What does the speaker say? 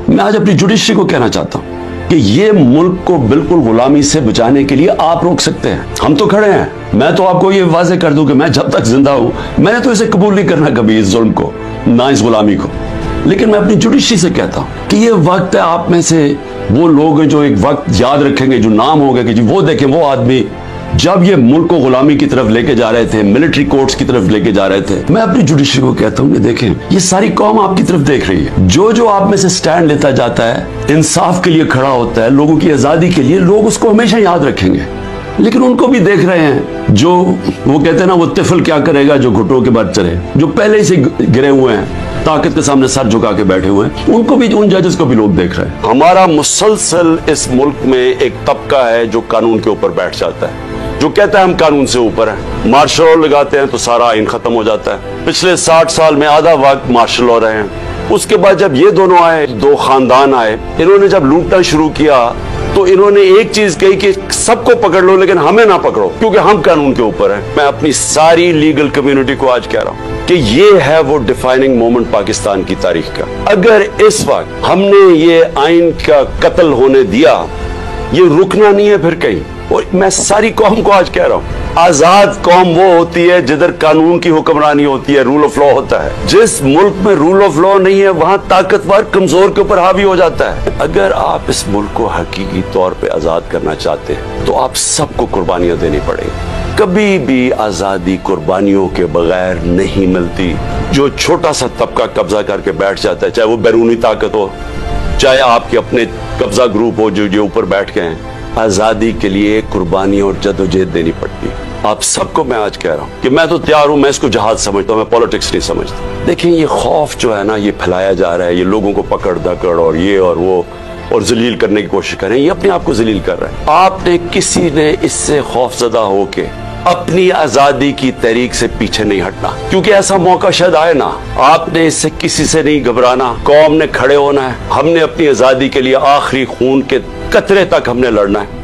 मैं आज अपनी जुडिशरी को कहना चाहता हूं कि ये मुल्क को बिल्कुल गुलामी से बचाने के लिए आप रोक सकते हैं। हम तो खड़े हैं। मैं तो आपको ये वाजे कर दूं कि मैं जब तक जिंदा हूं मैंने तो इसे कबूल नहीं करना कभी, इस जुल्म को, ना इस गुलामी को। लेकिन मैं अपनी जुडिशरी से कहता हूं कि ये वक्त है, आप में से वो लोग हैं जो एक वक्त याद रखेंगे, जो नाम होगा कि जी वो देखें वो आदमी जब ये मुल्क को गुलामी की तरफ लेके जा रहे थे, मिलिट्री कोर्ट्स की तरफ लेके जा रहे थे। मैं अपनी जुडिशरी को कहता हूं कि देखें ये सारी कौम आपकी तरफ देख रही है। जो जो आप में से स्टैंड लेता जाता है, इंसाफ के लिए खड़ा होता है, लोगों की आजादी के लिए, लोग उसको हमेशा याद रखेंगे। लेकिन उनको भी देख रहे हैं जो वो कहते हैं ना, वो तिफल क्या करेगा जो घुटनों के बाद चले, जो पहले से गिरे हुए हैं, ताकत के सामने सर झुका के बैठे हुए हैं, उनको भी, उन जजेस को भी लोग देख रहे हैं। हमारा मुसलसल इस मुल्क में एक तबका है जो कानून के ऊपर बैठ जाता है, जो कहता है हम कानून से ऊपर हैं। मार्शल लॉ लगाते हैं तो सारा आइन खत्म हो जाता है। पिछले 60 साल में आधा वक्त मार्शल लॉ रहे हैं। उसके बाद जब ये दोनों आए, दो खानदान आए, इन्होंने जब लूटना शुरू किया तो इन्होंने एक चीज कही कि सबको पकड़ लो लेकिन हमें ना पकड़ो, क्योंकि हम कानून के ऊपर हैं। मैं अपनी सारी लीगल कम्युनिटी को आज कह रहा हूं कि ये है वो डिफाइनिंग मोमेंट पाकिस्तान की तारीख का। अगर इस वक्त हमने ये आइन का कत्ल होने दिया, ये रुकना नहीं है फिर कहीं। और मैं सारी कौम को आज कह रहा हूं, आजाद कौम वो होती है जिधर कानून की हुक्मरानी होती है, रूल ऑफ लॉ होता है। जिस मुल्क में रूल ऑफ लॉ नहीं है वहां ताकतवर कमजोर के ऊपर हावी हो जाता है। अगर आप इस मुल्क को हकीकी तौर पे आजाद करना चाहते हैं तो आप सबको कुर्बानियां देनी पड़ेगी। कभी भी आजादी कुर्बानियों के बगैर नहीं मिलती। जो छोटा सा तबका कब्जा करके बैठ जाता है, चाहे वो बैरूनी ताकत हो, चाहे आपके अपने कब्जा ग्रुप हो जो ऊपर बैठ गए हैं, आजादी के लिए कुर्बानी और जदोजहद देनी पड़ती है। आप सबको मैं आज कह रहा हूं कि मैं तो तैयार हूं, मैं इसको जहाज समझता हूं, मैं पॉलिटिक्स नहीं समझता। देखिए ये खौफ जो है ना, ये फैलाया जा रहा है, ये लोगों को पकड़ दकड़ और ये और वो और जलील करने की कोशिश कर रहे हैं, ये अपने आप को जलील कर रहे हैं। आपने किसी ने इससे खौफजदा होके अपनी आजादी की तहरीक से पीछे नहीं हटना, क्योंकि ऐसा मौका शायद आए ना। आपने इससे किसी से नहीं घबराना, कौम ने खड़े होना है। हमने अपनी आजादी के लिए आखिरी खून के कतरे तक हमने लड़ना है।